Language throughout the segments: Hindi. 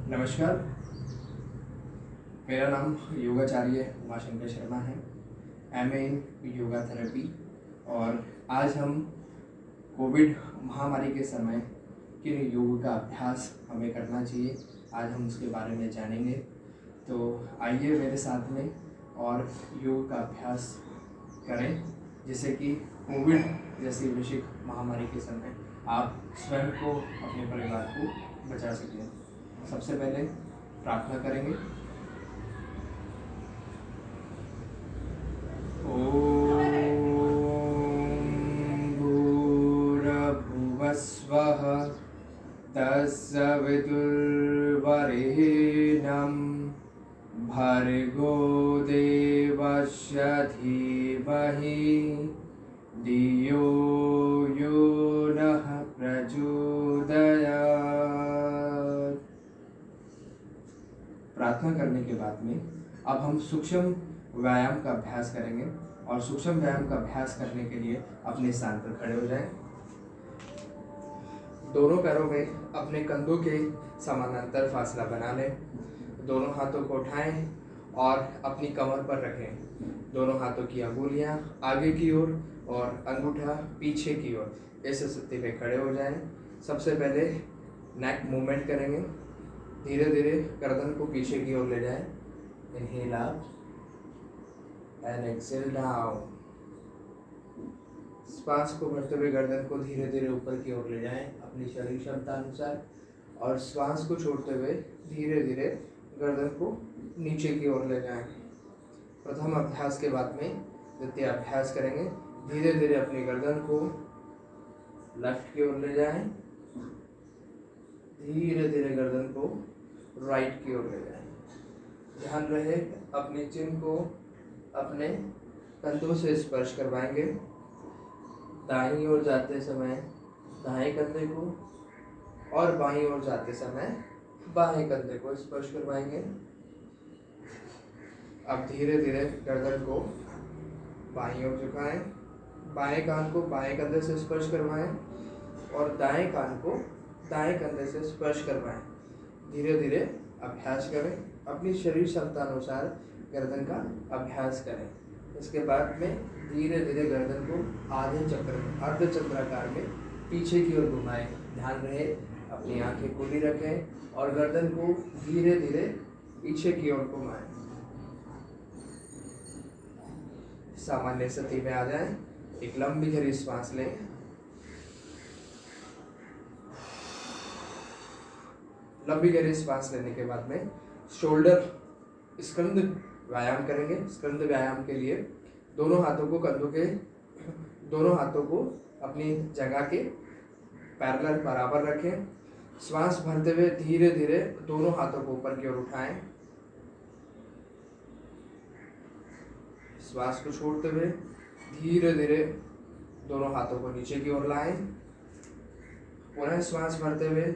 नमस्कार। मेरा नाम योगाचार्य उमाशंकर शर्मा है, एमए इन योगा थेरेपी। और आज हम कोविड महामारी के समय किन योग का अभ्यास हमें करना चाहिए, आज हम उसके बारे में जानेंगे। तो आइए मेरे साथ में और योग का अभ्यास करें, जिससे कि कोविड जैसी वैश्विक महामारी के समय आप स्वयं को, अपने परिवार को बचा सकें। सबसे पहले प्रार्थना करेंगे। ओम भूर्भुवः स्वः तत्सवितुर्वरेण्यं भर्गो देवस्य धीमहि धियो यो नः प्रचोदयात्। प्रार्थना करने के बाद में अब हम सूक्ष्म व्यायाम का अभ्यास करेंगे। और सूक्ष्म व्यायाम का अभ्यास करने के लिए अपने स्थान पर खड़े हो जाएं। दोनों पैरों में अपने कंधों के समानांतर फासला बना लें। दोनों हाथों को उठाएं और अपनी कमर पर रखें। दोनों हाथों की अंगुलियां आगे की ओर और अंगूठा पीछे की ओर इस स्थिति में खड़े हो जाएं। सबसे पहले नेक मूवमेंट करेंगे। धीरे धीरे गर्दन को पीछे की ओर ले जाएं। Inhale up and exhale down. श्वास को भरते हुए गर्दन को धीरे धीरे ऊपर की ओर ले जाएं अपनी शरीर क्षमता अनुसार, और श्वास को छोड़ते हुए धीरे धीरे गर्दन को नीचे की ओर ले जाएं। प्रथम अभ्यास के बाद में द्वितीय अभ्यास करेंगे। धीरे धीरे अपनी गर्दन को लेफ्ट की ओर ले जाएं। धीरे धीरे गर्दन को राइट की ओर ले जाएं। ध्यान रहे अपने चिन को अपने कंधों से स्पर्श करवाएंगे। दाईं ओर जाते समय दाएं कंधे को और बाईं ओर जाते समय बाएं कंधे को स्पर्श करवाएंगे। अब धीरे धीरे गर्दन को बाईं ओर झुकाएं। बाएं कान को बाएं कंधे से स्पर्श करवाएं और दाएं कान को दाएं कंधे से स्पर्श करवाएं। धीरे धीरे अभ्यास करें। अपनी शरीर क्षमता अनुसार गर्दन का अभ्यास करें। इसके बाद में धीरे धीरे गर्दन को अर्धचंद्राकार में पीछे की ओर घुमाएं। ध्यान रहे अपनी आंखें खुली रखें और गर्दन को धीरे धीरे पीछे की ओर घुमाएं। सामान्य स्थिति में आ जाएं। एक लंबी गहरी सांस लें। लंबी गहरी सांस लेने के बाद में शोल्डर स्कंध व्यायाम करेंगे। स्कंध व्यायाम के लिए दोनों हाथों को अपनी जगह के पैरेलल बराबर रखें। श्वास भरते हुए धीरे धीरे दोनों हाथों को ऊपर की ओर उठाएं। श्वास को छोड़ते हुए धीरे धीरे दोनों हाथों को नीचे की ओर लाएं। पुनः श्वास भरते हुए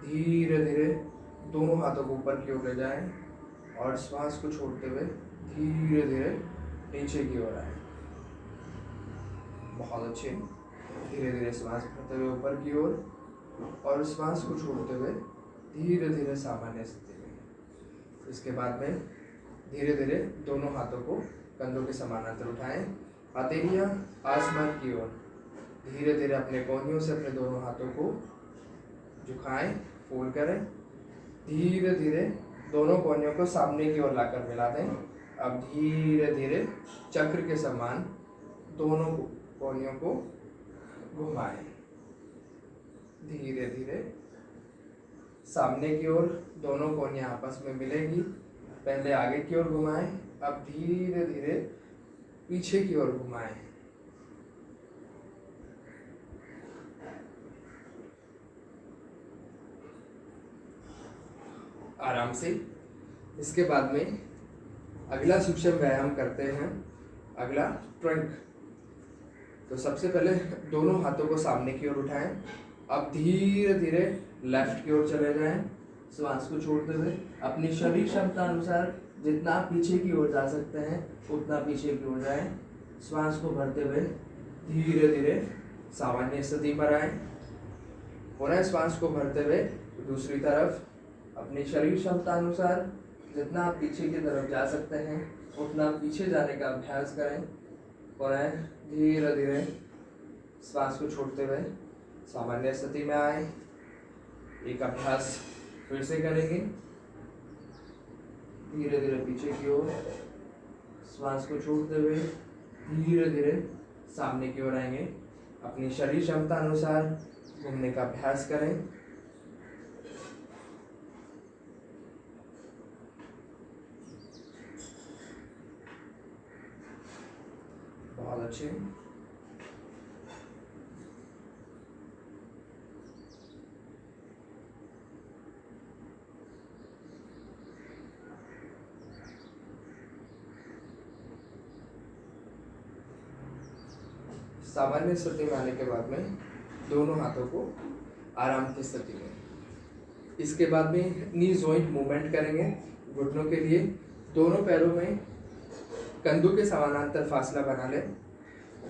धीरे धीरे दोनों हाथों को ऊपर की ओर ले जाएं और श्वास को छोड़ते हुए धीरे धीरे नीचे की ओर आए। बहुत अच्छे। धीरे धीरे श्वास भरते हुए ऊपर की ओर और श्वास को छोड़ते हुए धीरे धीरे सामान्य स्थिति में। इसके बाद में धीरे धीरे दोनों हाथों को कंधों के समानांतर उठाएं। हथेलियां आसमान की ओर। धीरे धीरे अपने कोहनियों से अपने दोनों हाथों को झुकाएं, फोल्ड करें। धीरे धीरे दोनों कोहनियों को सामने की ओर लाकर मिला दें। अब धीरे धीरे चक्र के समान दोनों कोहनियों को घुमाएं। धीरे धीरे सामने की ओर दोनों कोहनियां आपस में मिलेंगी। पहले आगे की ओर घुमाएं, अब धीरे धीरे पीछे की ओर घुमाएं। आराम से। इसके बाद में अगला सूक्ष्म व्यायाम करते हैं। अगला ट्रंक। तो सबसे पहले दोनों हाथों को सामने की ओर उठाएं। अब धीरे धीरे लेफ्ट की ओर चले जाएं। श्वास को छोड़ते हुए अपनी शरीर क्षमता अनुसार जितना पीछे की ओर जा सकते हैं उतना पीछे की ओर जाएं। श्वास को भरते हुए धीरे धीरे सामान्य स्थिति पर आए। पुनः श्वास को भरते हुए दूसरी तरफ अपनी शरीर क्षमता अनुसार जितना आप पीछे की तरफ जा सकते हैं उतना पीछे जाने का अभ्यास करें। पुनः धीरे धीरे श्वास को छोड़ते हुए सामान्य स्थिति में आए। एक अभ्यास फिर से करेंगे। धीरे धीरे पीछे की ओर श्वास को छोड़ते हुए धीरे धीरे सामने की ओर आएंगे। अपनी शरीर क्षमता अनुसार घूमने का अभ्यास करें। बहुत अच्छे। सामान्य स्थिति में आने के बाद में दोनों हाथों को आराम की स्थिति में, इसके बाद में नी जॉइंट मूवमेंट करेंगे। घुटनों के लिए दोनों पैरों में कंधों के समानांतर फासला बना लें।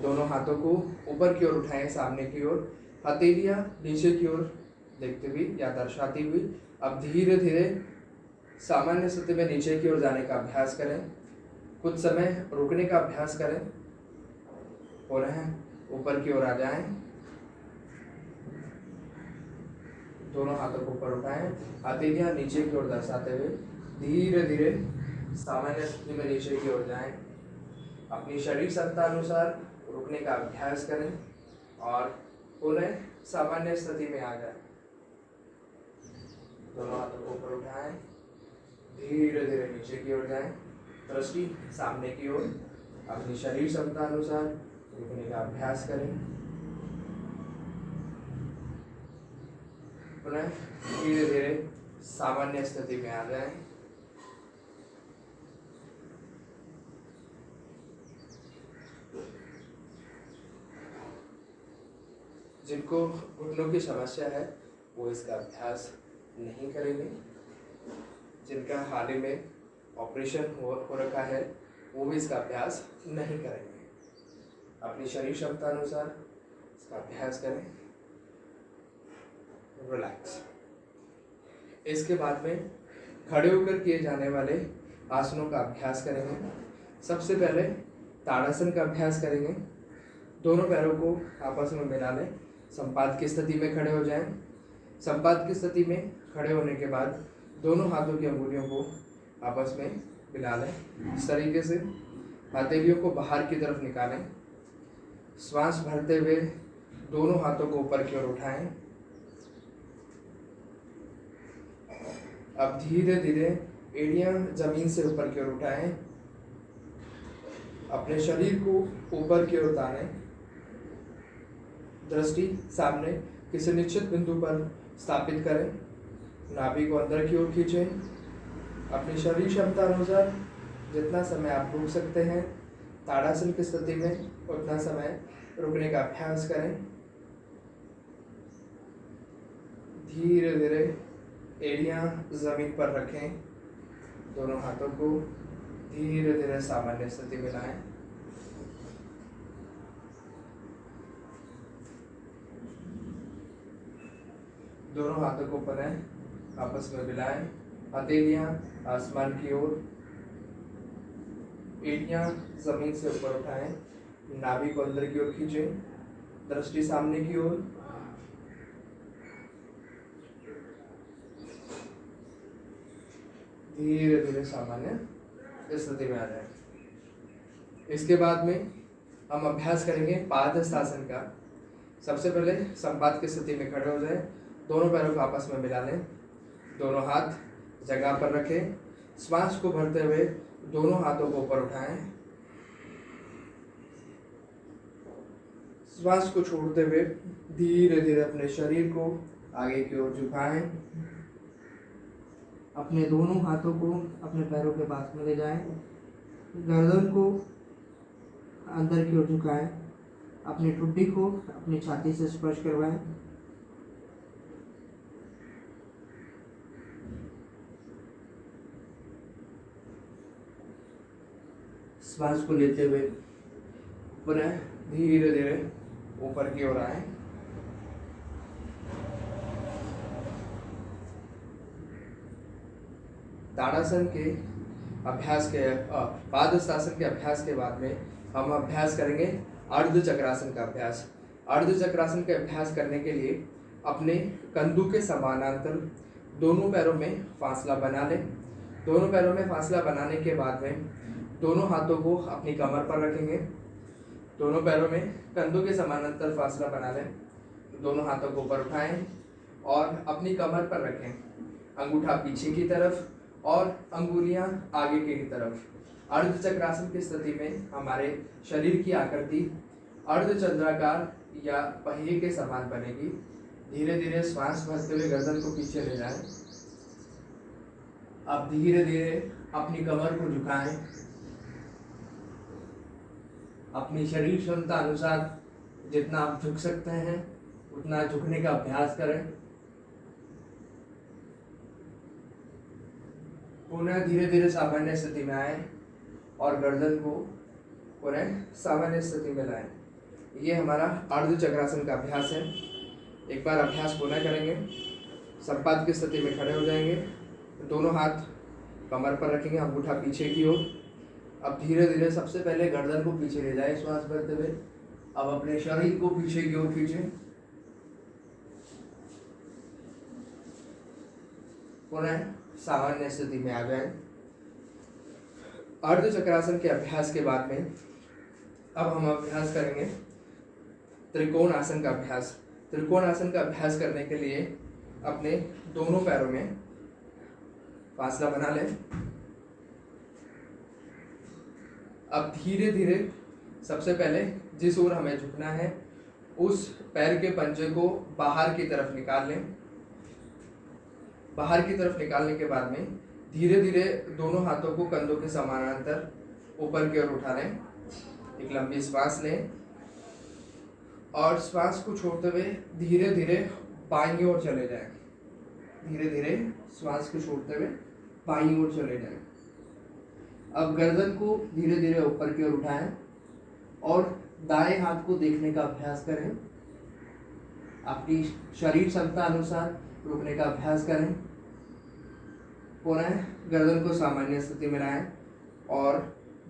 दोनों हाथों को ऊपर की ओर उठाएं, सामने की ओर, हथेलियां नीचे की ओर देखते हुए या दर्शाती हुई। अब धीरे धीरे सामान्य स्थिति में नीचे की ओर जाने का अभ्यास करें। कुछ समय रुकने का अभ्यास करें। पुनः ऊपर की ओर आ जाएं। दोनों हाथों को ऊपर उठाएं, हथेलियां नीचे की ओर दर्शाते हुए धीरे धीरे सामान्य स्थिति में नीचे की ओर जाएं। अपनी शरीर क्षमता अनुसार रुकने का अभ्यास करें और पुनः सामान्य स्थिति में आ जाएं। दोनों हाथों को ऊपर उठाएं, धीरे धीरे नीचे की ओर जाएं, दृष्टि सामने की ओर। अपनी शरीर क्षमता अनुसार रुकने का अभ्यास करें। पुनः धीरे धीरे सामान्य स्थिति में आ जाएं। जिनको घुटनों की समस्या है वो इसका अभ्यास नहीं करेंगे। जिनका हाल ही में ऑपरेशन हो रखा है वो भी इसका अभ्यास नहीं करेंगे। अपनी शरीर क्षमता अनुसार इसका अभ्यास करें। रिलैक्स। इसके बाद में खड़े होकर किए जाने वाले आसनों का अभ्यास करेंगे। सबसे पहले ताड़ासन का अभ्यास करेंगे। दोनों पैरों को आपस में मिला लें, संपात की स्थिति में खड़े हो जाएं। संपात की स्थिति में खड़े होने के बाद दोनों हाथों की अंगुलियों को आपस में मिला लें। इस तरीके से हथेलियों को बाहर की तरफ निकालें। श्वास भरते हुए दोनों हाथों को ऊपर की ओर उठाएं। अब धीरे धीरे एड़ियां जमीन से ऊपर की ओर उठाएं। अपने शरीर को ऊपर की ओर तानें। दृष्टि सामने किसी निश्चित बिंदु पर स्थापित करें। नाभि को अंदर की ओर खींचें। अपनी शरीर क्षमता अनुसार जितना समय आप रुक सकते हैं ताड़ासन की स्थिति में उतना समय रुकने का अभ्यास करें। धीरे धीरे एड़ियां जमीन पर रखें। दोनों हाथों को धीरे धीरे सामान्य स्थिति में लाएं। दोनों हाथों को पुनः आपस में मिलाएं। हथेलियां आसमान की ओर, एड़ियां जमीन से ऊपर उठाएं। नाभि को अंदर की ओर खींचें। दृष्टि सामने की ओर। धीरे धीरे सामान्य स्थिति में आ जाए। इसके बाद में हम अभ्यास करेंगे पादहस्तासन का। सबसे पहले संपात की स्थिति में खड़े हो जाए। दोनों पैरों को आपस में मिला लें। दोनों हाथ जगह पर रखें। श्वास को भरते हुए दोनों हाथों को ऊपर उठाएं। श्वास को छोड़ते हुए धीरे धीरे अपने शरीर को आगे की ओर झुकाएं। अपने दोनों हाथों को अपने पैरों के पास में ले जाएं। गर्दन को अंदर की ओर झुकाएं। अपनी ठुड्डी को अपनी छाती से स्पर्श करवाएं। श्वास को लेते हुए पुनः धीरे धीरे ऊपर की ओर आए। ताड़ासन के अभ्यास के पादहस्तासन के अभ्यास के बाद में हम अभ्यास करेंगे अर्ध चक्रासन का अभ्यास। अर्ध चक्रासन के अभ्यास करने के लिए अपने कंधों के समानांतर दोनों पैरों में फासला बना लें। दोनों पैरों में फासला बनाने के बाद में दोनों हाथों को अपनी कमर पर रखेंगे। दोनों पैरों में कंधों के समानांतर फासला बना लें। दोनों हाथों को ऊपर उठाएं और अपनी कमर पर रखें। अंगूठा पीछे की तरफ और अंगुलियां आगे की तरफ। अर्ध चक्रासन की स्थिति में हमारे शरीर की आकृति अर्ध चंद्राकार या पहिए के समान बनेगी। धीरे धीरे श्वास भरते हुए गर्दन को पीछे ले जाएं। अब धीरे धीरे अपनी कमर को झुकाएं। अपनी शरीर क्षमता अनुसार जितना आप झुक सकते हैं उतना झुकने का अभ्यास करें। पुनः धीरे धीरे सामान्य स्थिति में आए और गर्दन को पुनः सामान्य स्थिति में लाएं। ये हमारा अर्ध चक्रासन का अभ्यास है। एक बार अभ्यास पुनः करेंगे। संपात की स्थिति में खड़े हो जाएंगे। दोनों हाथ कमर पर रखेंगे, अंगूठा पीछे की ओर। अब धीरे धीरे सबसे पहले गर्दन को पीछे ले जाए श्वास भरते हुए। अब अपने शरीर को पीछे की ओर खींचें। पुनः सामान्य स्थिति में आ जाए। अर्ध चक्रासन के अभ्यास के बाद में अब हम अभ्यास करेंगे त्रिकोण आसन का अभ्यास। त्रिकोण आसन का अभ्यास करने के लिए अपने दोनों पैरों में फासला बना लें। अब धीरे धीरे सबसे पहले जिस ओर हमें झुकना है उस पैर के पंजे को बाहर की तरफ निकाल लें। बाहर की तरफ निकालने के बाद में धीरे धीरे दोनों हाथों को कंधों के समानांतर ऊपर की ओर उठा लें। एक लंबी श्वास लें और श्वास को छोड़ते हुए धीरे धीरे बाईं ओर चले जाएं। धीरे धीरे श्वास को छोड़ते हुए बाईं ओर चले जाएं। अब गर्दन को धीरे धीरे ऊपर की ओर उठाएं और दाएं हाथ को देखने का अभ्यास करें। अपनी शरीर क्षमता अनुसार रुकने का अभ्यास करें। पुनः गर्दन को सामान्य स्थिति में लाएं और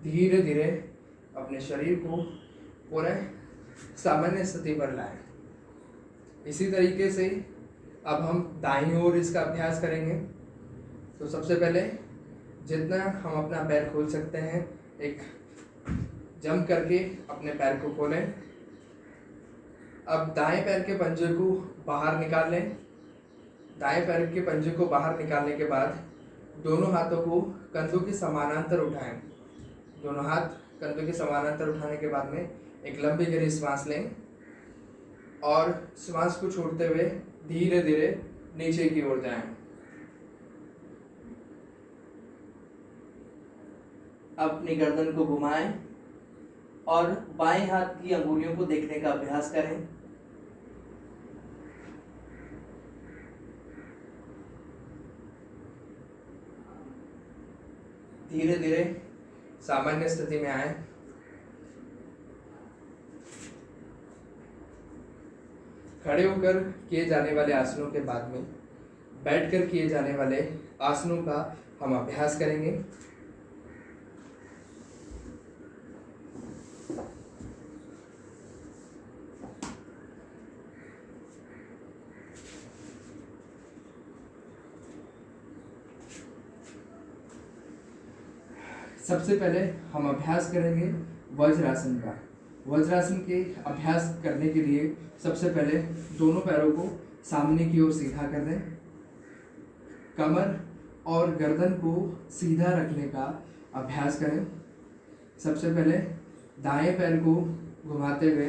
धीरे धीरे अपने शरीर को पुनः सामान्य स्थिति पर लाएं। इसी तरीके से अब हम दाईं ओर इसका अभ्यास करेंगे। तो सबसे पहले जितना हम अपना पैर खोल सकते हैं एक जंप करके अपने पैर को खोलें। अब दाएं पैर के पंजे को बाहर निकाल लें। दाएं पैर के पंजे को बाहर निकालने के बाद दोनों हाथों को कंधों के समानांतर उठाएं। दोनों हाथ कंधों के समानांतर उठाने के बाद में एक लंबी गहरी श्वास लें और श्वास को छोड़ते हुए धीरे धीरे नीचे की ओर जाएं। अपनी गर्दन को घुमाएं और बाएं हाथ की अंगुलियों को देखने का अभ्यास करें। धीरे धीरे सामान्य स्थिति में आए। खड़े होकर किए जाने वाले आसनों के बाद में बैठकर किए जाने वाले आसनों का हम अभ्यास करेंगे। सबसे पहले हम अभ्यास करेंगे वज्रासन का। वज्रासन के अभ्यास करने के लिए सबसे पहले दोनों पैरों को सामने की ओर सीधा कर दें। कमर और गर्दन को सीधा रखने का अभ्यास करें। सबसे पहले दाएं पैर को घुमाते हुए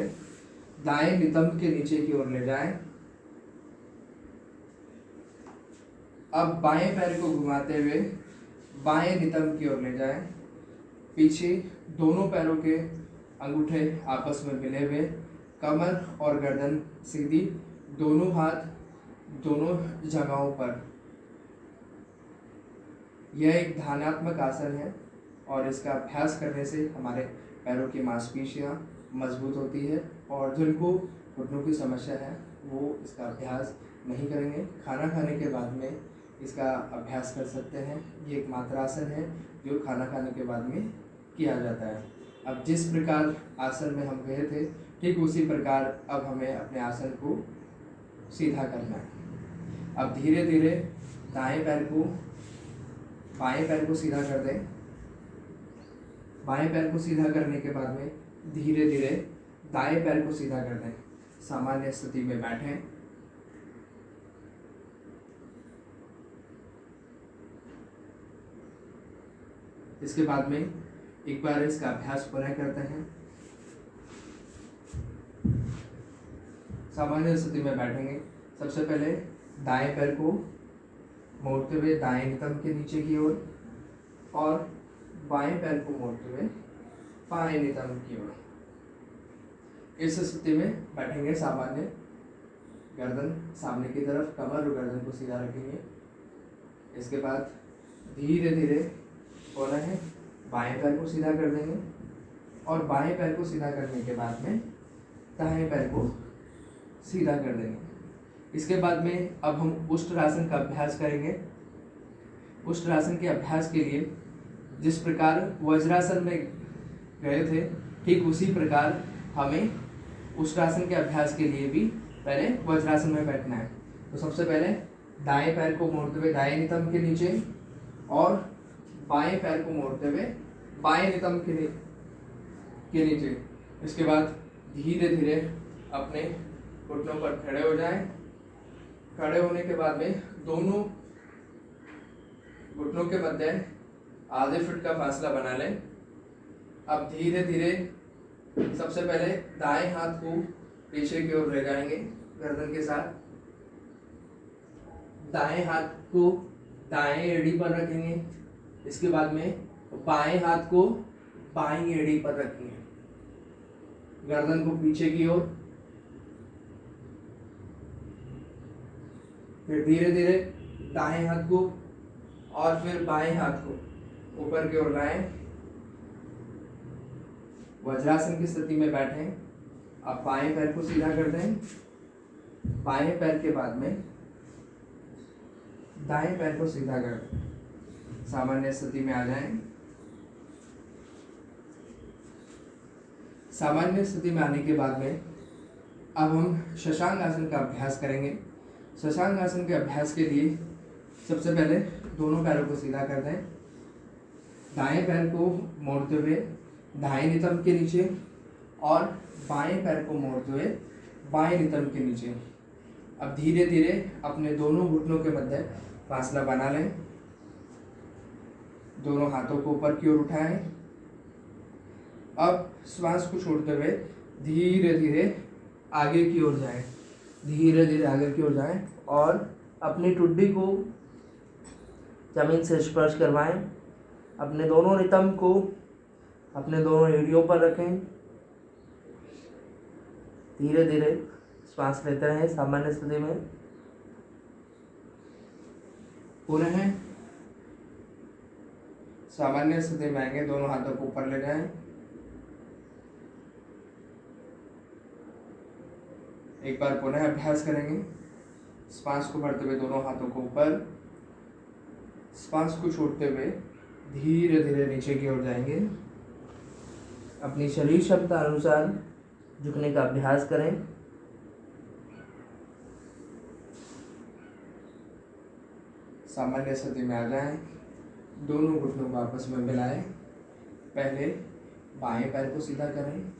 दाएं नितंब के नीचे की ओर ले जाएं। अब बाएं पैर को घुमाते हुए बाएं नितंब की ओर ले जाएं। पीछे दोनों पैरों के अंगूठे आपस में मिले हुए, कमर और गर्दन सीधी, दोनों हाथ दोनों जगहों पर। यह एक ध्यानात्मक आसन है और इसका अभ्यास करने से हमारे पैरों की मांसपेशियां मजबूत होती है और जिनको घुटनों की समस्या है वो इसका अभ्यास नहीं करेंगे। खाना खाने के बाद में इसका अभ्यास कर सकते हैं। ये एक मात्रासन है जो खाना खाने के बाद में किया जाता है। अब जिस प्रकार आसन में हम गए थे, ठीक उसी प्रकार अब हमें अपने आसन को सीधा करना है। अब धीरे धीरे दाएं पैर को बाएं पैर को सीधा कर दें। बाएं पैर को सीधा करने के बाद में धीरे धीरे दाएं पैर को सीधा कर दें। सामान्य स्थिति में बैठें। इसके बाद में एक बार इसका अभ्यास पुनः करते हैं। सामान्य स्थिति में बैठेंगे। सबसे पहले दाएं पैर को मोड़ते हुए दाएं नितंब के नीचे की ओर और बाएं पैर को मोड़ते हुए बाएं नितंब की ओर। इस स्थिति में बैठेंगे। सामान्य गर्दन सामने की तरफ, कमर और गर्दन को सीधा रखेंगे। इसके बाद धीरे धीरे पुनः बाएं पैर को सीधा कर देंगे और बाएं पैर को सीधा करने के बाद में दाएं पैर को सीधा कर देंगे। इसके बाद में अब हम उष्ट्रासन का अभ्यास करेंगे। उष्ट्रासन के अभ्यास के लिए जिस प्रकार वज्रासन में गए थे, ठीक उसी प्रकार हमें उष्ट्रासन के अभ्यास के लिए भी पहले वज्रासन में बैठना है। तो सबसे पहले दाएं पैर को मोड़ते हुए दाएं नितंब के नीचे और बाएं पैर को मोड़ते हुए बाएं नितंब के नीचे। इसके बाद धीरे धीरे अपने घुटनों पर खड़े हो जाएं। खड़े होने के बाद में दोनों घुटनों के मध्य आधे फुट का फासला बना लें। अब धीरे धीरे सबसे पहले दाएं हाथ को पीछे की ओर ले जाएंगे गर्दन के साथ। दाएं हाथ को दाएं एड़ी पर रखेंगे। इसके बाद में बाएं हाथ को बाएं एड़ी पर रखेंगे, गर्दन को पीछे की ओर। फिर धीरे धीरे दाएं हाथ को और फिर बाएं हाथ को ऊपर की ओर लाएं। वज्रासन की स्थिति में बैठें। अब बाएं पैर को सीधा कर दें। बाएं पैर के बाद में दाएं पैर को सीधा कर दें। सामान्य स्थिति में आ जाएं। सामान्य स्थिति में आने के बाद में अब हम शशांक आसन का अभ्यास करेंगे। शशांक आसन के अभ्यास के लिए सबसे पहले दोनों पैरों को सीधा कर दें। दाएं पैर को मोड़ते हुए दाएं नितंब के नीचे और बाएं पैर को मोड़ते हुए बाएं नितंब के नीचे। अब धीरे धीरे अपने दोनों घुटनों के मध्य फासला बना लें। दोनों हाथों को ऊपर की ओर उठाएं। अब श्वास को छोड़ते हुए धीरे धीरे आगे की ओर जाएं। धीरे धीरे आगे की ओर जाएं और अपनी ठुड्डी को जमीन से स्पर्श करवाएं। अपने दोनों नितंब को अपने दोनों एड़ियों पर रखें। धीरे धीरे श्वास लेते रहें सामान्य स्थिति में। पुनः सामान्य स्थिति में आएंगे। दोनों हाथों को ऊपर ले जाएं। एक बार पुनः अभ्यास करेंगे। श्वास को भरते हुए दोनों हाथों को ऊपर, श्वास को छोड़ते हुए धीरे धीरे नीचे की ओर जाएंगे। अपनी शरीर क्षमता अनुसार झुकने का अभ्यास करें। सामान्य स्थिति में आ जाएं। दोनों घुटनों को आपस में मिलाएं। पहले बाएं पैर को सीधा करें,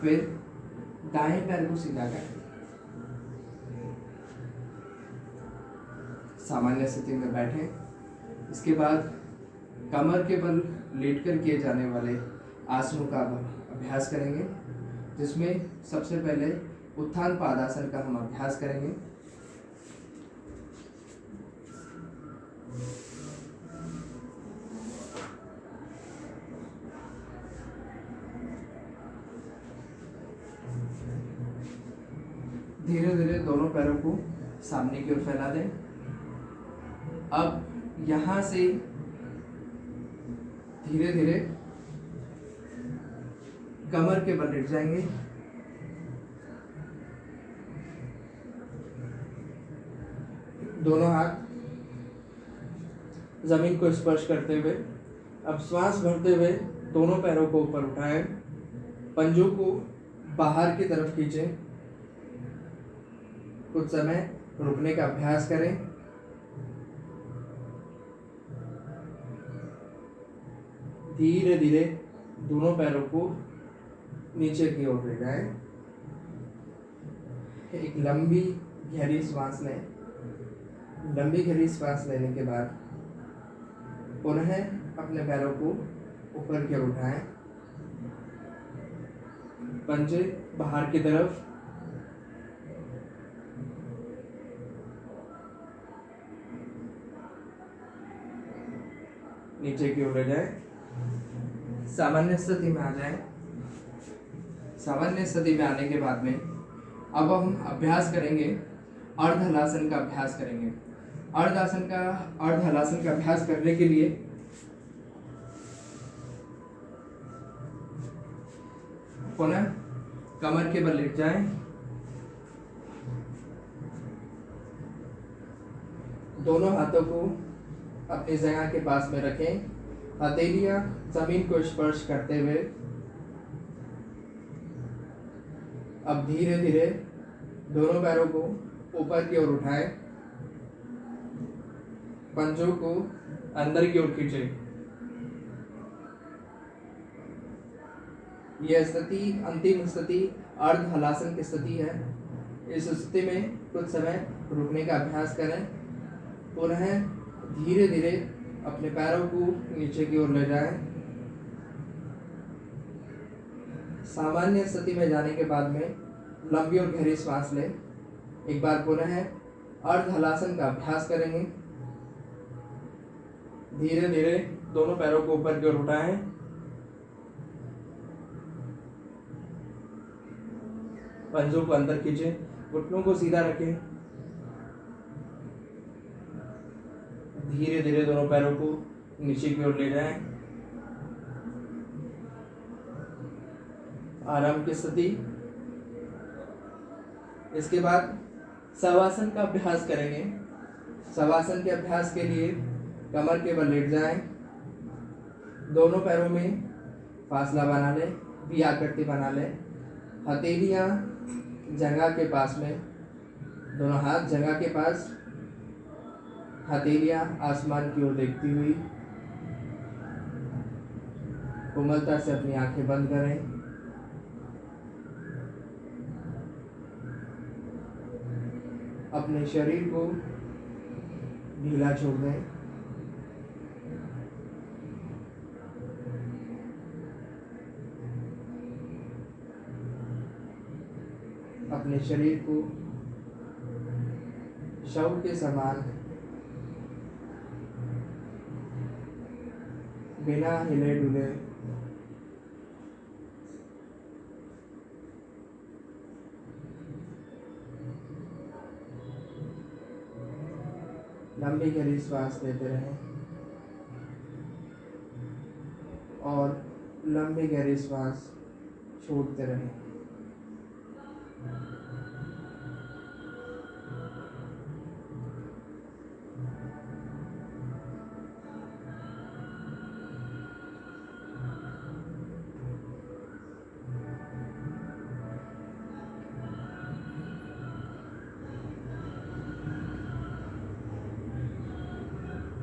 फिर दाएं पैर को सीधा करें। सामान्य स्थिति में बैठें। इसके बाद कमर के बल लेटकर किए जाने वाले आसनों का अभ्यास करेंगे, जिसमें सबसे पहले उत्थान पादासन का हम अभ्यास करेंगे। धीरे धीरे दोनों पैरों को सामने की ओर फैला दें। अब यहाँ से धीरे धीरे कमर के बल लेट जाएंगे। दोनों हाथ जमीन को स्पर्श करते हुए अब श्वास भरते हुए दोनों पैरों को ऊपर उठाएं, पंजों को बाहर की तरफ खींचें, कुछ समय रुकने का अभ्यास करें। धीरे धीरे दोनों पैरों को नीचे की ओर ले जाएं। एक लंबी गहरी श्वास लें। लंबी गहरी श्वास लेने के बाद पुनः अपने पैरों को ऊपर की ओर उठाएं, पंजे बाहर की तरफ, नीचे की ओर ले जाएं। सामान्य स्थिति में आ जाएं। सामान्य स्थिति में आने के बाद में अब हम अभ्यास करेंगे, अर्ध हलासन का अभ्यास करेंगे। अर्ध हलासन का अभ्यास करने के लिए पुनः कमर के बल लेट जाएं, दोनों हाथों को अपनी जगह के पास में रखें, हथेलियां जमीन को स्पर्श करते हुए अब धीरे धीरे दोनों पैरों को ऊपर की ओर उठाएं, पंजों को अंदर की ओर खींचें। यह स्थिति अंतिम स्थिति अर्ध हलासन की स्थिति है। इस स्थिति में कुछ समय रुकने का अभ्यास करें, पुनः धीरे धीरे अपने पैरों को नीचे की ओर ले जाएं। सामान्य स्थिति में जाने के बाद में लंबी और गहरी श्वास लें। एक बार पुनः अर्ध हलासन का अभ्यास करेंगे। धीरे धीरे दोनों पैरों को ऊपर की ओर उठाएं, पंजों को अंदर खींचें, घुटनों को सीधा रखें, धीरे धीरे दोनों पैरों को नीचे की ओर ले जाएं। आराम की स्थिति। इसके बाद शवासन का अभ्यास करेंगे। शवासन के अभ्यास के लिए कमर के बल लेट जाएं, दोनों पैरों में फासला बना लें, वी आकृति बना लें, हथेलियां जगह के पास में, दोनों हाथ जगह के पास, हथेलियां आसमान की ओर देखती हुई कोमलता से अपनी आंखें बंद करें। अपने शरीर को ढीला छोड़ दें। अपने शरीर को शव के समान बिना हिले डुले लंबी गहरी श्वास लेते रहें और लंबी गहरी श्वास छोड़ते रहें।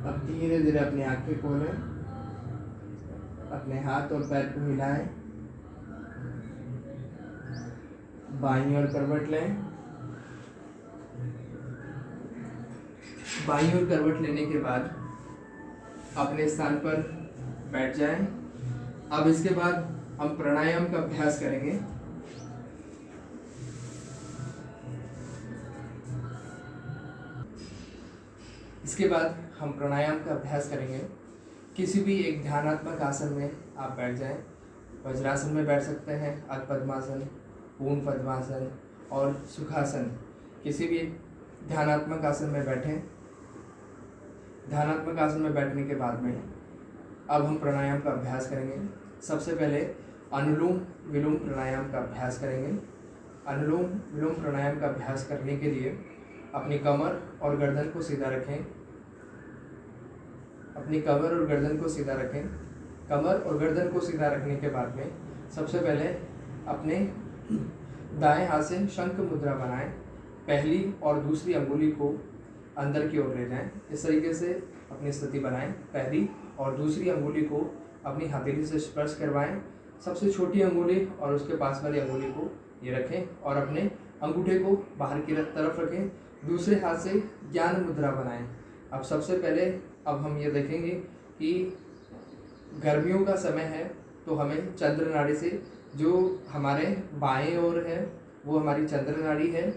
अब धीरे धीरे अपनी आंखें खोलें, अपने हाथ और पैर को हिलाएं, बाईं ओर करवट लें। बाईं ओर करवट लेने के बाद अपने स्थान पर बैठ जाएं। अब इसके बाद हम प्राणायाम का अभ्यास करेंगे। इसके बाद हम प्राणायाम का अभ्यास करेंगे। किसी भी एक ध्यानात्मक आसन में आप बैठ जाएं। वज्रासन में बैठ सकते हैं, अर्ध पद्मासन, पूर्ण पद्मासन और सुखासन। किसी भी ध्यानात्मक आसन में बैठें। ध्यानात्मक आसन में बैठने के बाद में अब हम प्राणायाम का अभ्यास करेंगे। सबसे पहले अनुलोम विलोम प्राणायाम का अभ्यास करेंगे। अनुलोम विलोम प्राणायाम का अभ्यास करने के लिए अपनी कमर और गर्दन को सीधा रखें। अपनी कमर और गर्दन को सीधा रखें। कमर और गर्दन को सीधा रखने के बाद में सबसे पहले अपने दाएं हाथ से शंख मुद्रा बनाएं। पहली और दूसरी अंगुली को अंदर की ओर ले जाएं। इस तरीके से अपनी स्थिति बनाएं। पहली और दूसरी अंगुली को अपनी हथेली से स्पर्श करवाएं। सबसे छोटी अंगुली और उसके पास वाली अंगुली को ये रखें और अपने अंगूठे को बाहर की तरफ रखें। दूसरे हाथ से ज्ञान मुद्रा बनाएं। अब सबसे पहले अब हम ये देखेंगे कि गर्मियों का समय है तो हमें चंद्र नाड़ी से, जो हमारे बाएं ओर है वो हमारी चंद्र नाड़ी है,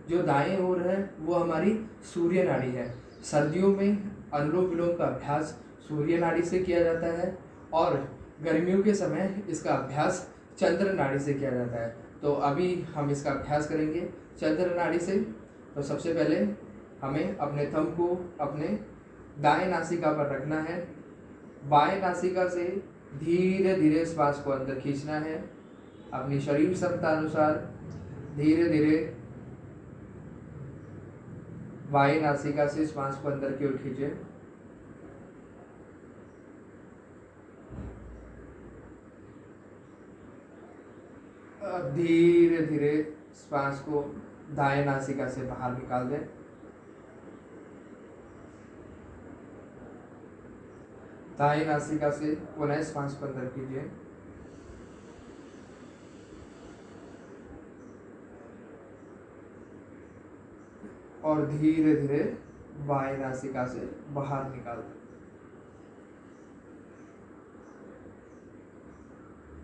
जो दाएं ओर है वो हमारी सूर्य नाड़ी है। सर्दियों में अनुलोम विलोम का अभ्यास सूर्य नाड़ी से किया जाता है और गर्मियों के समय इसका अभ्यास चंद्र नाड़ी से किया जाता है। तो अभी हम इसका अभ्यास करेंगे चंद्र नाड़ी से। तो सबसे पहले हमें अपने थंब को अपने दाएं नासिका पर रखना है। बाएं नासिका से धीरे धीरे श्वास को अंदर खींचना है। अपनी शरीर क्षमता अनुसार धीरे धीरे बाएं नासिका से श्वास को अंदर की ओर खींचे। अब धीरे धीरे श्वास को दाएं नासिका से बाहर निकाल दें। दाएं नासिका से पुनः श्वास को अंदर कीजिए। और धीरे धीरे बाएं नासिका से बाहर निकाल दें।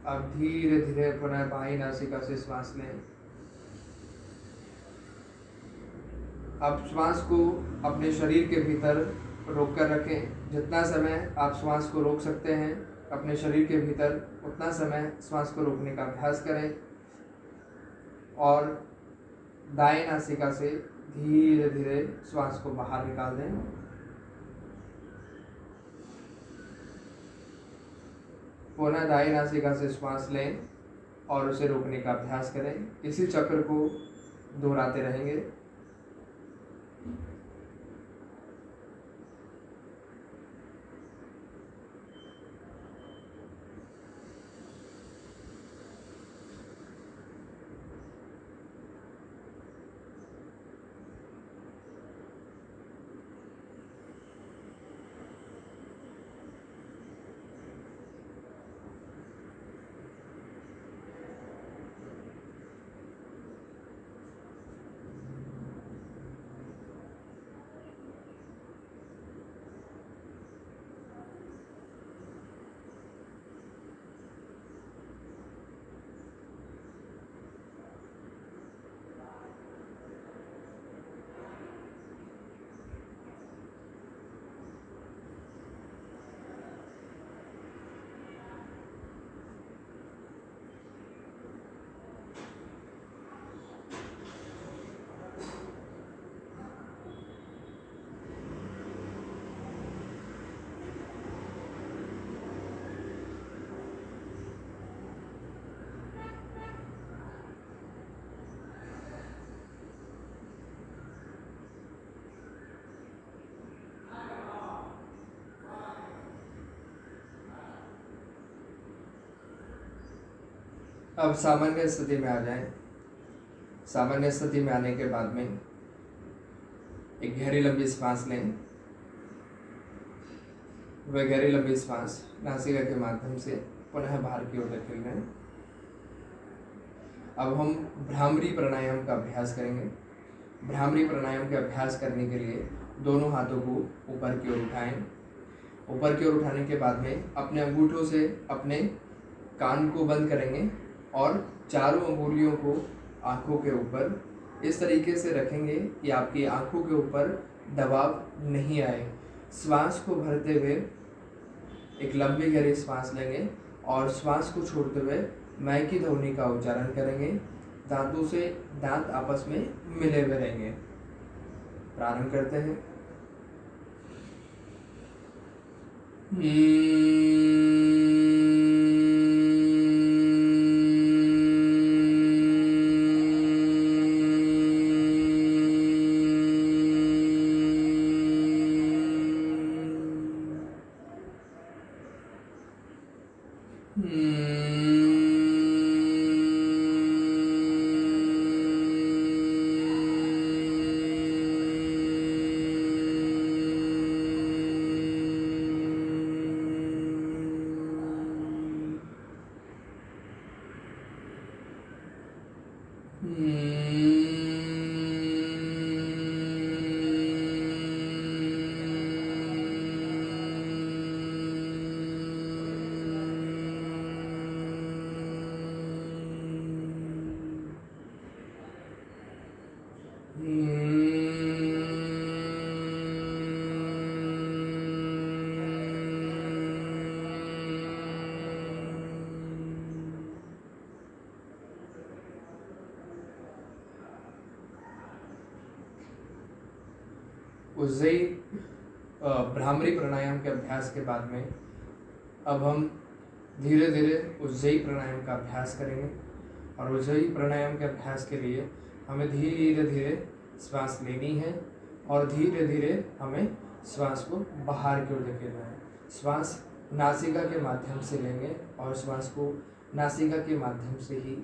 अब धीरे धीरे पुनः बाएं नासिका से श्वास लें। अब श्वास को अपने शरीर के भीतर रोक कर रखें। जितना समय आप श्वास को रोक सकते हैं अपने शरीर के भीतर, उतना समय श्वास को रोकने का अभ्यास करें। और दाएं नासिका से धीरे धीरे श्वास को बाहर निकाल दें। पुनः दाएं नासिका से श्वास लें और उसे रोकने का अभ्यास करें। इसी चक्र को दोहराते रहेंगे। अब सामान्य स्थिति में आ जाएं। सामान्य स्थिति में आने के बाद में एक गहरी लंबी सांस लें। वह गहरी लंबी सांस नासिका के माध्यम से पुनः बाहर की ओर धकेलें। अब हम भ्रामरी प्राणायाम का अभ्यास करेंगे। भ्रामरी प्राणायाम के अभ्यास करने के लिए दोनों हाथों को ऊपर की ओर उठाएं। ऊपर की ओर उठाने के बाद में अपने अंगूठों से अपने कान को बंद करेंगे और चारों अंगुलियों को आँखों के ऊपर इस तरीके से रखेंगे कि आपकी आँखों के ऊपर दबाव नहीं आए। श्वास को भरते हुए एक लंबी गहरी सांस लेंगे और श्वास को छोड़ते हुए मैं की ध्वनि का उच्चारण करेंगे। दांतों से दांत आपस में मिले हुए रहेंगे। प्रारंभ करते हैं। उज्जयी भ्रामरी प्राणायाम के अभ्यास के बाद में अब हम धीरे धीरे उज्जयी प्राणायाम का अभ्यास करेंगे। और उज्जयी प्राणायाम के अभ्यास के लिए हमें धीरे धीरे श्वास लेनी है और धीरे धीरे हमें श्वास को बाहर की ओर धकेलना है। श्वास नासिका के माध्यम से लेंगे और श्वास को नासिका के माध्यम से ही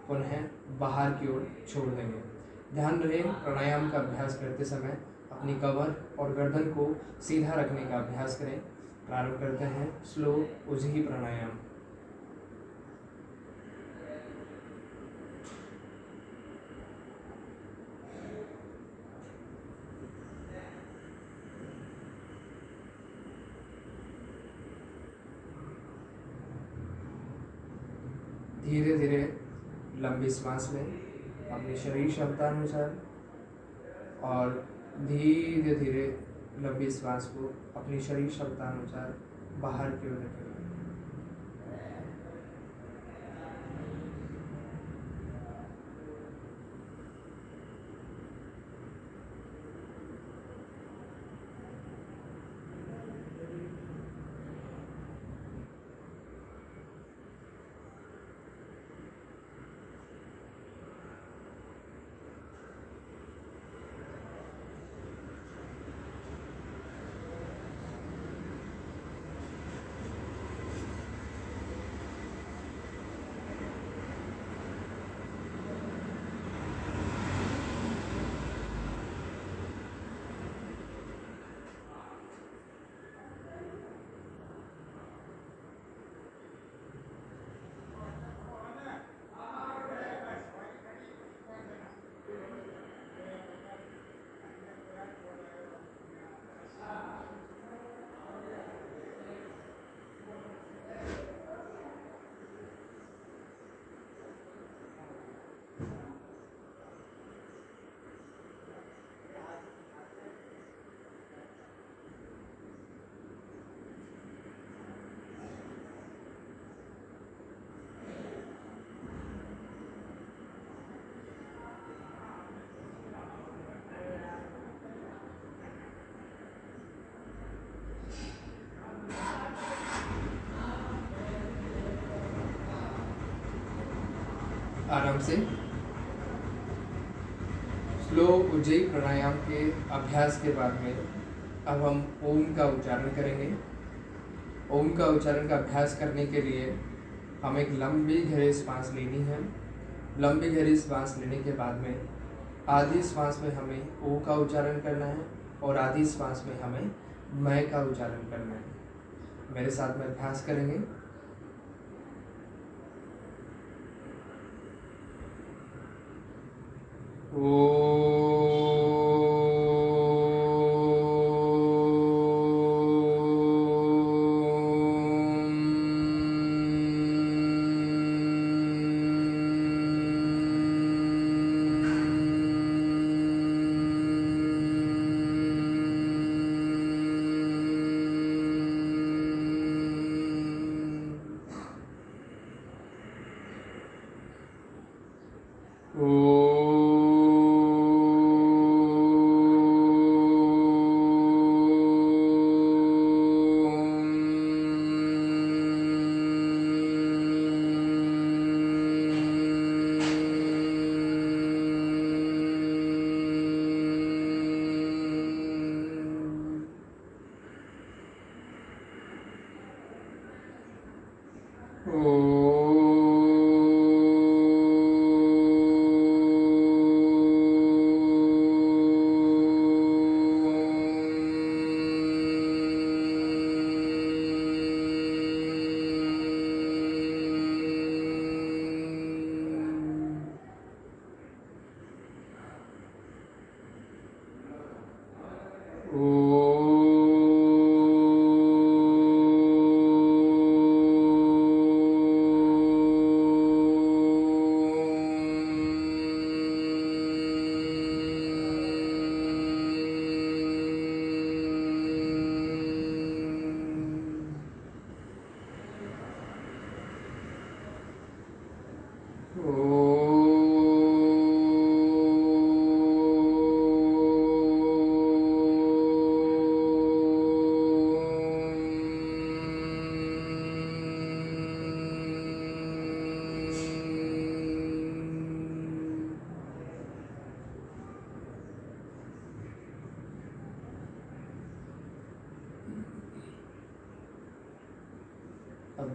पुनः बाहर की ओर छोड़ देंगे। ध्यान रहे, प्राणायाम का अभ्यास करते समय अपनी कमर और गर्दन को सीधा रखने का अभ्यास करें। प्रारंभ करते हैं स्लो उज्जयी प्राणायाम। धीरे धीरे लंबी सांस लें अपनी शरीर क्षमतानुसार और धीरे धीरे लंबी श्वास को अपनी शरीर क्षमतानुसार बाहर की ओर रखें। आराम से स्लो उज्जयी प्राणायाम के अभ्यास के बाद में अब हम ओम का उच्चारण करेंगे। ओम का उच्चारण का अभ्यास करने के लिए हम एक लंबी गहरी सांस लेनी है। लंबी गहरी सांस लेने के बाद में आधी सांस में हमें ओ का उच्चारण करना है और आधी सांस में हमें मैं का उच्चारण करना है। मेरे साथ में अभ्यास करेंगे। ओ अब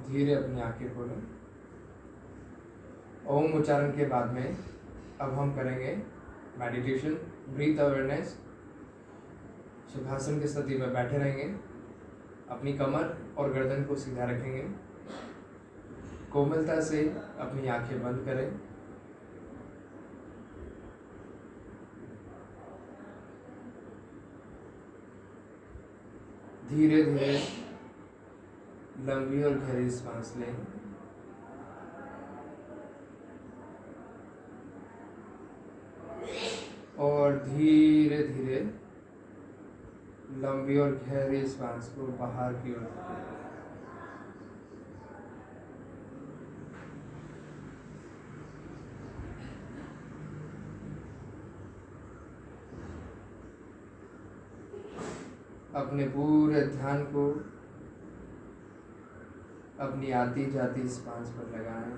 धीरे अपनी आंखें खोलें। ओम उच्चारण के बाद में अब हम करेंगे मेडिटेशन, ब्रीथ अवेयरनेस। सुखासन की स्थिति में बैठे रहेंगे, अपनी कमर और गर्दन को सीधा रखेंगे, कोमलता से अपनी आंखें बंद करें। धीरे धीरे लंबी और गहरी सांस लें। और धीरे धीरे लंबी और गहरी सांस को बाहर की ओर फेंकें। अपने पूरे ध्यान को अपनी आती जाती श्वास पर लगाएं।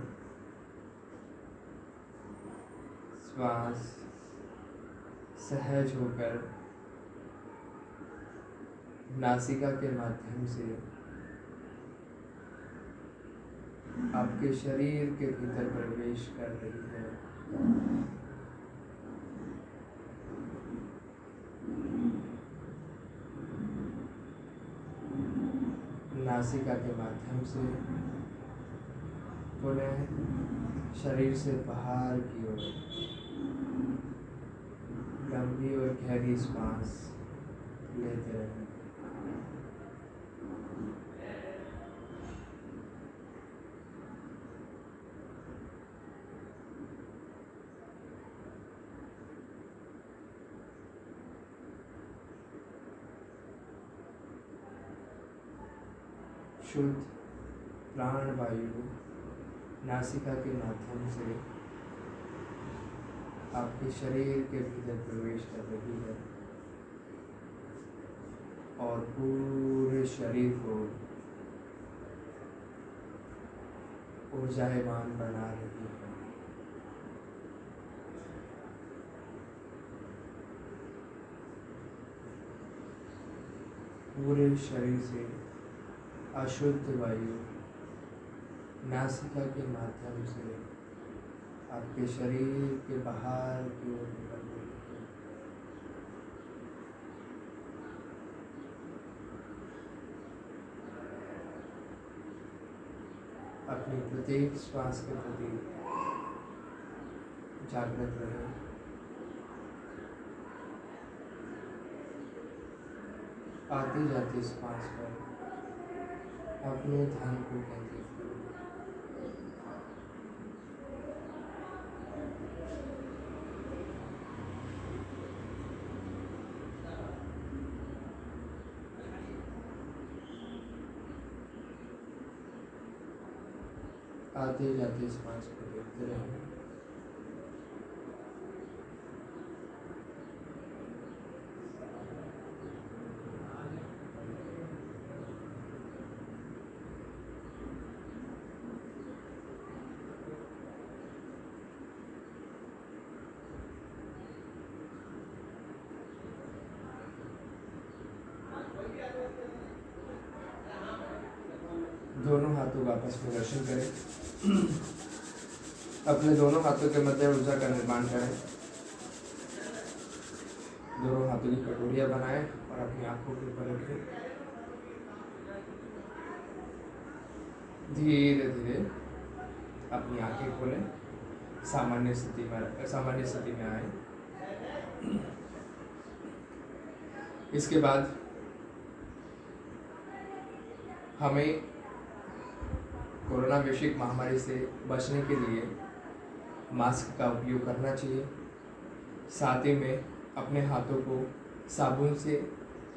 श्वास सहज होकर नासिका के माध्यम से आपके शरीर के भीतर प्रवेश कर रही है। नासिका के माध्यम से पुनः शरीर से बाहर की ओर लंबी और गहरी सांस लेते रहें। शुद्ध प्राण वायु नासिका के माध्यम से आपके शरीर के भीतर प्रवेश कर रही है और पूरे शरीर को ऊर्जावान बना रही है। पूरे शरीर से अशुद्ध वायु नासिका के माध्यम से आपके शरीर के बाहर की ओर निकल रही है। अपनी प्रत्येक श्वास के प्रति जागृत रहें। आती जाती श्वास पर अपने ध्यान को केंद्रित करें। आते जाते श्वास को देखते रहें। दोनों हाथों का आपस में दर्शन करें। अपने दोनों हाथों के मध्य ऊर्जा का निर्माण करें। दोनों हाथों की कटोरियाँ बनाएं और अपनी आंखों के ऊपर रखें। धीरे धीरे अपनी आंखें खोलें, सामान्य स्थिति में आए। इसके बाद हमें कोरोना वैश्विक महामारी से बचने के लिए मास्क का उपयोग करना चाहिए। साथ ही में अपने हाथों को साबुन से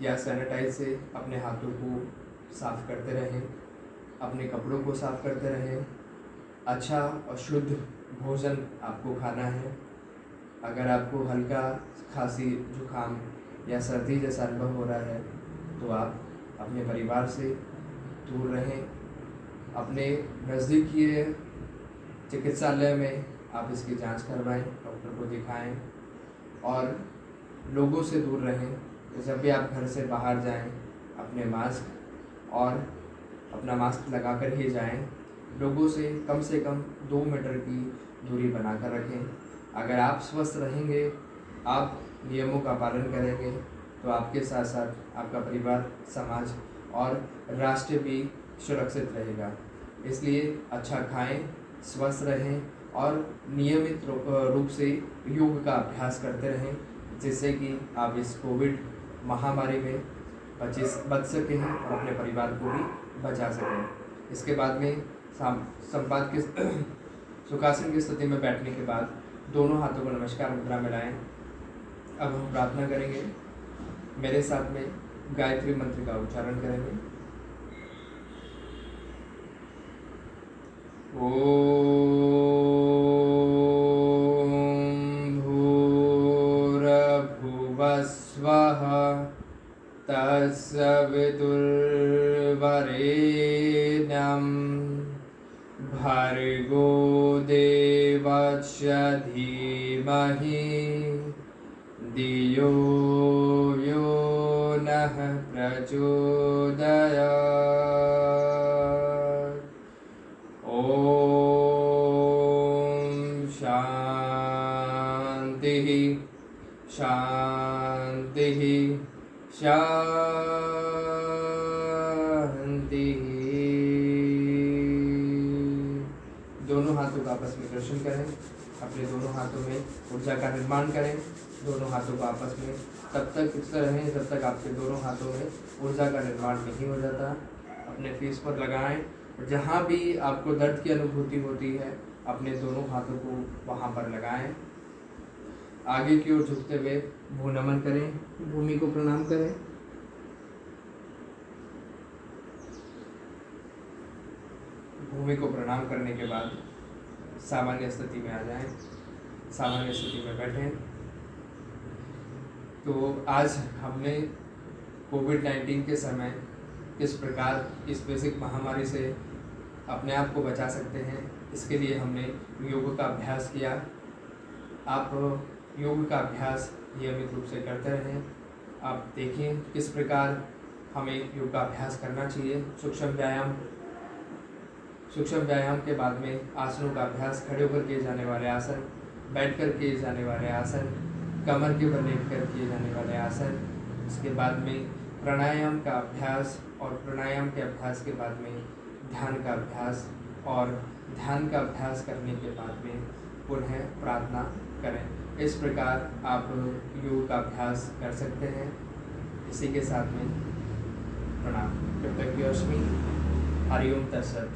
या सैनिटाइज से अपने हाथों को साफ करते रहें। अपने कपड़ों को साफ करते रहें। अच्छा और शुद्ध भोजन आपको खाना है। अगर आपको हल्का खांसी, जुकाम या सर्दी जैसा अनुभव हो रहा है तो आप अपने परिवार से दूर रहें। अपने नज़दीकी चिकित्सालय में आप इसकी जांच करवाएं, डॉक्टर को दिखाएं और लोगों से दूर रहें। तो जब भी आप घर से बाहर जाएं, अपने मास्क और अपना मास्क लगाकर ही जाएं। लोगों से कम 2 मीटर की दूरी बनाकर रखें। अगर आप स्वस्थ रहेंगे, आप नियमों का पालन करेंगे तो आपके साथ साथ आपका परिवार, समाज और राष्ट्र भी सुरक्षित रहेगा। इसलिए अच्छा खाएं, स्वस्थ रहें और नियमित रूप से योग का अभ्यास करते रहें, जिससे कि आप इस कोविड महामारी में बच सकें और अपने परिवार को भी बचा सकें। इसके बाद में संपात के सुखासन की स्थिति में बैठने के बाद दोनों हाथों को नमस्कार मुद्रा में लाएं। अब हम प्रार्थना करेंगे। मेरे साथ में गायत्री मंत्र का उच्चारण करेंगे। ओम भूर्भुवस्वः तत्सवितुर्वरेण्यं भर्गो देवस्य धीमहि धियो यो नः प्रचोदयात्। ओम शांति शांति शांति। दोनों हाथों का आपस में घर्षण करें। अपने दोनों हाथों में ऊर्जा का निर्माण करें। दोनों हाथों को आपस में तब तक फिक्स रहें जब तक आपके दोनों हाथों में ऊर्जा का निर्माण नहीं हो जाता। अपने फेस पर लगाएं। जहाँ भी आपको दर्द की अनुभूति होती है, अपने दोनों हाथों को वहाँ पर लगाएं। आगे की ओर झुकते हुए भू नमन करें, भूमि को प्रणाम करें। भूमि को प्रणाम करने के बाद सामान्य स्थिति में आ जाएं। सामान्य स्थिति में बैठें। तो आज हमने कोविड-19 के समय किस प्रकार इस वैश्विक महामारी से अपने आप को बचा सकते हैं, इसके लिए हमने योग का अभ्यास किया। आप योग का अभ्यास नियमित रूप से करते रहें। आप देखें किस प्रकार हमें योग का अभ्यास करना चाहिए। सूक्ष्म व्यायाम के बाद में आसनों का अभ्यास, खड़े होकर किए जाने वाले आसन, बैठकर किए जाने वाले आसन, कमर के बल लेट कर किए जाने वाले आसन। इसके बाद में प्राणायाम का अभ्यास और प्राणायाम के अभ्यास के बाद में ध्यान का अभ्यास और ध्यान का अभ्यास करने के बाद में पुनः प्रार्थना करें। इस प्रकार आप योग का अभ्यास कर सकते हैं। इसी के साथ में प्रणाम। कृतज्ञ अस्मि। हरि ओम तत्सत।